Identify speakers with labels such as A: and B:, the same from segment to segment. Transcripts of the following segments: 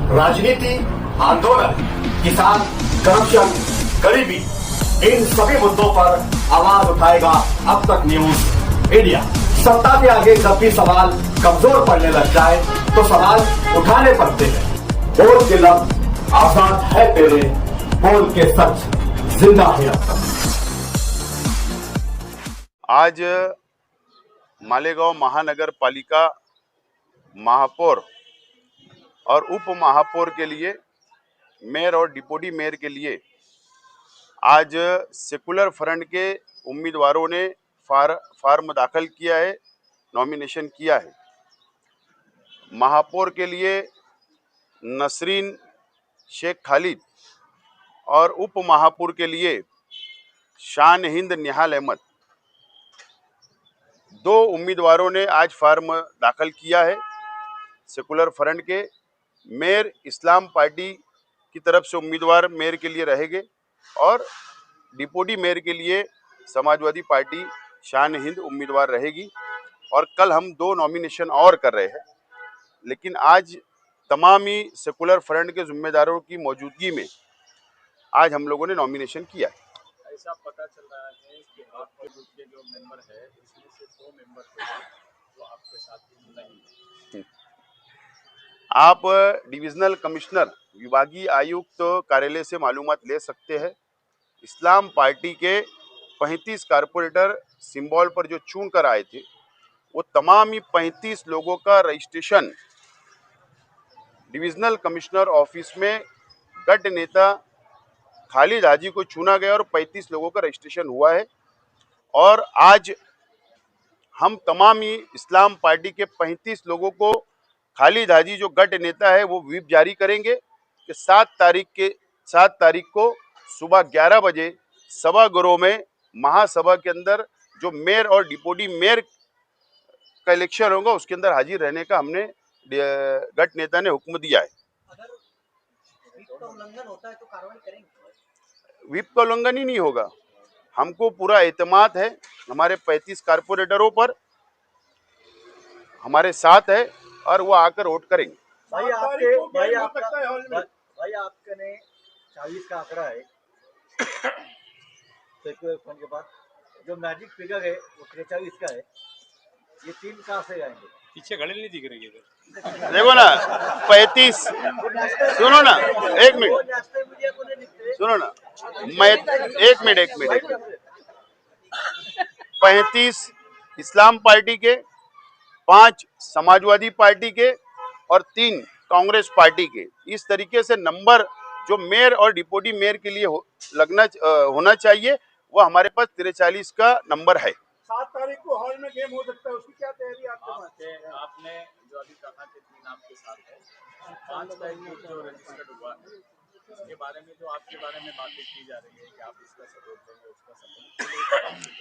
A: राजनीति, आंदोलन, किसान, करप्शन, गरीबी, इन सभी मुद्दों पर आवाज उठाएगा अब तक न्यूज इंडिया। सत्ता के आगे जब भी सवाल कमजोर पड़ने लग जाए तो सवाल उठाने पड़ते हैं। बोल के लफ्ज आजाद है तेरे, बोल के सच जिंदा है अब तक।
B: आज मालेगांव महानगर पालिका महापौर और उप महापौर के लिए, मेयर और डिप्टी मेयर के लिए आज सेकुलर फ्रंट के उम्मीदवारों ने फार्म दाखिल किया है, नॉमिनेशन किया है। महापौर के लिए नसरीन शेख खालिद और उप महापौर के लिए शान हिंद निहाल अहमद, दो उम्मीदवारों ने आज फार्म दाखिल किया है। सेकुलर फ्रंट के मेयर इस्लाम पार्टी की तरफ से उम्मीदवार मेयर के लिए रहेंगे और डिप्टी मेयर के लिए समाजवादी पार्टी शान हिंद उम्मीदवार रहेगी। और कल हम दो नॉमिनेशन और कर रहे हैं, लेकिन आज तमाम ही सेकुलर फ्रंट के जिम्मेदारों की मौजूदगी में आज हम लोगों ने नॉमिनेशन किया है।
C: ऐसा पता चल रहा है कि आपके ग्रुप के जो मेंबर है उसमें से 2 मेंबर जो आपके साथ नहीं है।
B: आप डिविजनल कमिश्नर विभागीय आयुक्त कार्यालय से मालूमात ले सकते हैं। इस्लाम पार्टी के 35 कारपोरेटर सिंबल पर जो चुन कर आए थे, वो तमाम ही 35 लोगों का रजिस्ट्रेशन डिविजनल कमिश्नर ऑफिस में गट नेता खालिद हाजी को चुना गया और 35 लोगों का रजिस्ट्रेशन हुआ है। और आज हम तमाम ही इस्लाम पार्टी के 35 लोगों को खालिद हाजी जो गट नेता है वो व्हिप जारी करेंगे कि 7 तारीख को सुबह 11 बजे सभागृह में महासभा के अंदर जो मेयर और डिप्टी मेयर का इलेक्शन होगा उसके अंदर हाजिर रहने का हमने गट नेता ने हुक्म दिया है।
D: अगर व्हिप का उल्लंघन होता है तो कार्रवाई करेंगे?
B: व्हिप का उल्लंघन ही नहीं होगा। हमको पूरा एतमाद है, हमारे 35 कारपोरेटरों पर हमारे साथ है और वो आकर वोट करेंगे।
D: भाई आपके ने 40 का आंकड़ा है सेकुलर फ्रंट के बाद, जो मैजिक फिगर है वो 43 का है, ये 3 कहाँ से आएंगे?
C: पीछे घड़े नहीं दिख रही है।
B: देखो ना 35, सुनो ना एक मिनट, सुनो ना मैं एक मिनट 35 इस्लाम पार्टी के, 5 समाजवादी पार्टी के और 3 कांग्रेस पार्टी के, इस तरीके से नंबर जो मेयर और डिप्टी मेयर के लिए होना चाहिए वो हमारे पास 43 का नंबर है।
E: 7 तारीख को हॉल में गेम हो सकता है, उसकी क्या तैयारी है आपके पास?
C: आपने जो अभी कहा कि 3 आपके साथ है, 5 का एक जो रजिस्टर्ड हुआ है उसके बारे में जो आपके बारे में बातें की जा रही है कि आप इसका सपोर्ट देंगे उसका सपोर्ट।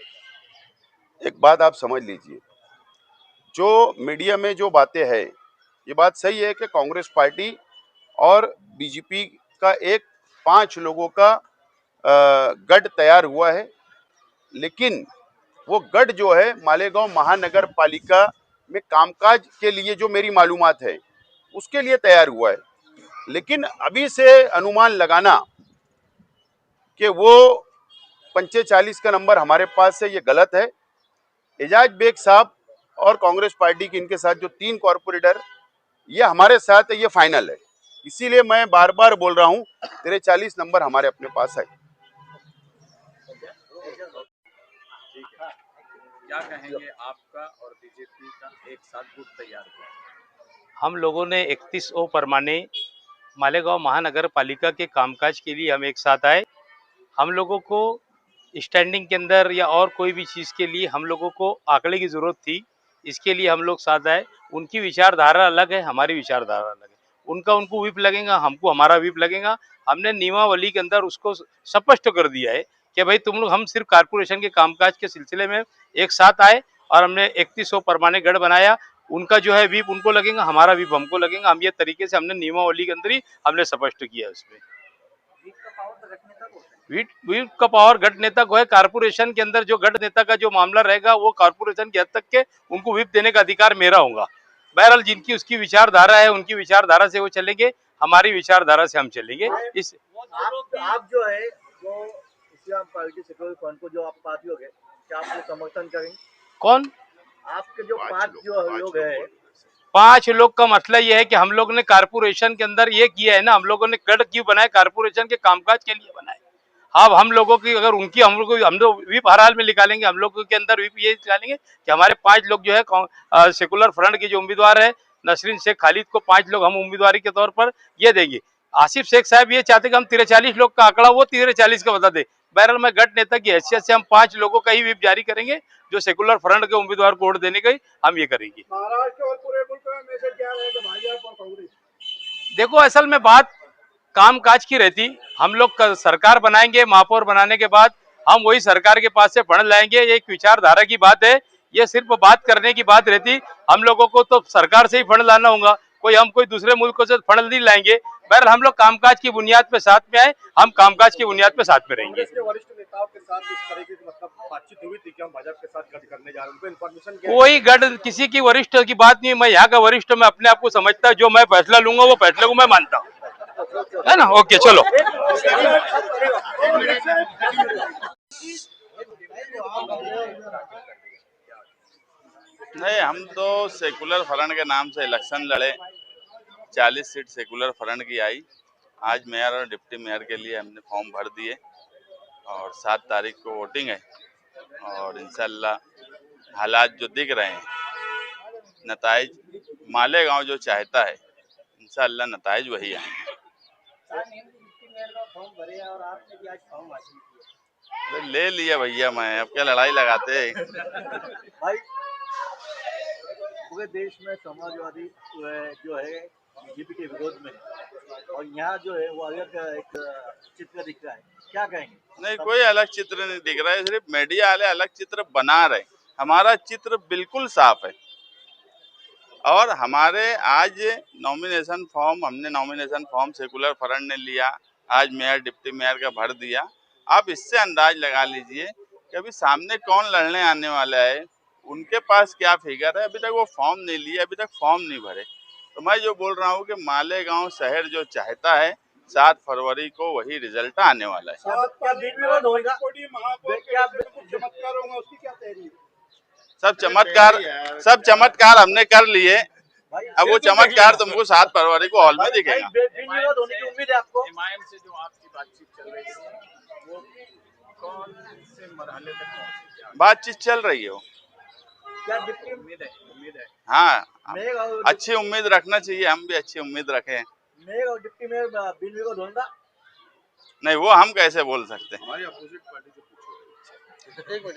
B: एक बात आप समझ लीजिए, जो मीडिया में जो बातें हैं ये बात सही है कि कांग्रेस पार्टी और बीजेपी का 5 लोगों का गठ तैयार हुआ है, लेकिन वो गठ जो है मालेगांव महानगर पालिका में कामकाज के लिए जो मेरी मालूमात है उसके लिए तैयार हुआ है। लेकिन अभी से अनुमान लगाना कि वो 45 का नंबर हमारे पास है ये गलत है। एजाज बेग साहब और कांग्रेस पार्टी के इनके साथ जो 3 कॉर्पोरेटर ये हमारे साथ है, ये फाइनल है। इसीलिए मैं बार बार बोल रहा हूँ 43 नंबर हमारे अपने पास है।
C: क्या कहेंगे आपका और बीजेपी का एक साथ गुट तैयार हुआ?
F: हम लोगों ने 31 परमाने मालेगांव महानगर पालिका के कामकाज के लिए हम एक साथ आए। हम लोगों को स्टैंडिंग के अंदर या और कोई भी चीज़ के लिए हम लोगों को आंकड़े की ज़रूरत थी, इसके लिए हम लोग साथ आए। उनकी विचारधारा अलग है, हमारी विचारधारा अलग है। उनको व्हिप लगेगा, हमको हमारा व्हिप लगेगा। हमने नियमावली के अंदर उसको स्पष्ट कर दिया है कि भाई तुम लोग, हम सिर्फ कारपोरेशन के कामकाज के सिलसिले में एक साथ आए और हमने 31 परमाने गढ़ बनाया। उनका जो है व्हिप उनको लगेगा, हमारा व्हिप हमको लगेगा। हम ये तरीके से हमने नियमावली के अंदर ही हमने स्पष्ट किया उसमें। व्हिप का पावर गढ़ नेता को है। कारपोरेशन के अंदर जो गढ़ नेता का जो मामला रहेगा वो कारपोरेशन की हद तक के उनको व्हिप देने का अधिकार मेरा होगा। बहरहाल जिनकी उसकी विचारधारा है, उनकी विचारधारा से वो चलेंगे। हमारी विचारधारा से हम चलेंगे। इस
D: आप जो है वो इस्लाम पार्टी सेक्युलर फ्रंट को जो आप पार्टी हो गए, क्या आप वो समर्थन करेंगे?
F: कौन?
D: आपके जो पांच जो लोग हैं,
F: 5 लोग का मतलब यह है कि हम लोग ने कारपोरेशन के अंदर ये किया है ना, हम लोगों ने गढ़ क्यों बनाए? कारपोरेशन के कामकाज के लिए बनाए। अब हम लोगों की अगर उनकी हम लोग व्हिप हर हाल में निकालेंगे, हम लोगों के अंदर व्हिप ये निकालेंगे कि हमारे 5 लोग जो है सेकुलर फ्रंट के जो उम्मीदवार है नसरीन शेख खालिद को 5 लोग हम उम्मीदवारी के तौर पर ये देंगे। आसिफ शेख साहब ये चाहते कि हम 43 लोग का आंकड़ा वो 43 का बता दे। बहरहाल मैं गठ नेता की हैसियत से हम 5 लोगों का ही व्हिप जारी करेंगे जो सेकुलर फ्रंट के उम्मीदवार को वोट देने का हम ये करेंगे।
E: महाराष्ट्र और पूरे मुल्क में मैसेज क्या रहेगा भाजपा और कांग्रेस?
F: देखो असल में बात कामकाज की रहती, हम लोग सरकार बनाएंगे, महापौर बनाने के बाद हम वही सरकार के पास से फंड लाएंगे, ये एक विचारधारा की बात है, ये सिर्फ बात करने की बात रहती। हम लोगों को तो सरकार से ही फंड लाना होगा, कोई दूसरे मुल्कों से फंड नहीं लाएंगे। बहरहाल हम लोग कामकाज की बुनियाद पे साथ में आए, हम कामकाज की बुनियाद पे साथ में रहेंगे।
A: कांग्रेस के वरिष्ठ नेताओं के साथ इस तरीके की मतलब बातचीत हुई थी कि हम भाजपा के साथ गठ करने जा रहे हैं, उनको इन्फॉर्मेशन क्या?
F: कोई गढ़ किसी की वरिष्ठ की बात नहीं, मैं यहाँ का वरिष्ठ मैं अपने आप को समझता, जो मैं फैसला लूंगा वो फैसले को मैं मानता हूँ, है ना। ओके चलो।
G: नहीं, हम तो सेकुलर फ्रंट के नाम से इलेक्शन लड़े, 40 सीट सेकुलर फ्रंट की आई। आज मेयर और डिप्टी मेयर के लिए हमने फॉर्म भर दिए और 7 तारीख को वोटिंग है और इंशाल्लाह हालात जो दिख रहे हैं, नताइज मालेगांव जो चाहता है, इंशाल्लाह नताइज वही आएंगे। अरे ले लिया भैया, मैं अब क्या लड़ाई लगाते हैं।
D: भाई पूरे देश में समाजवादी जो है बीजेपी के विरोध में और यहाँ जो है वो अलग एक चित्र दिख रहा है, क्या कहेंगे?
G: नहीं, कोई अलग चित्र नहीं दिख रहा है, सिर्फ मीडिया वाले अलग चित्र बना रहे। हमारा चित्र बिल्कुल साफ है और हमारे आज हमने नॉमिनेशन फॉर्म सेकुलर फ्रंट ने लिया, आज मेयर डिप्टी मेयर का भर दिया। आप इससे अंदाज लगा लीजिए कि अभी सामने कौन लड़ने आने वाला है, उनके पास क्या फिगर है। अभी तक वो फॉर्म नहीं लिए, अभी तक फॉर्म नहीं भरे। तो मैं जो बोल रहा हूँ कि मालेगांव शहर जो चाहता है 7 फरवरी को वही रिजल्ट आने वाला है।
D: क्या बीच में वो होगा?
E: महापौर के विषय में कुछ चमत्कार होगा, उसकी क्या तैयारी है?
G: सब चमत्कार हमने कर लिए। अब वो चमत्कार तुमको 7 फरवरी को हॉल में दिखेगा।
D: होने की उम्मीद है आपको?
C: हिमायन से जो आपकी बातचीत चल रही है वो कौन से मरहले तक पहुंची?
G: बातचीत चल रही है वो।
D: क्या डिप्टी
C: उम्मीद है
G: हाँ,
D: मेयर और
G: अच्छी उम्मीद रखना चाहिए, हम भी अच्छी उम्मीद रखें।
D: मेयर और डिप्टी मेयर बिल विरोध होगा?
G: नहीं, वो हम कैसे बोल सकते हैं।
C: हमारी अपोजिट पार्टी से पूछो।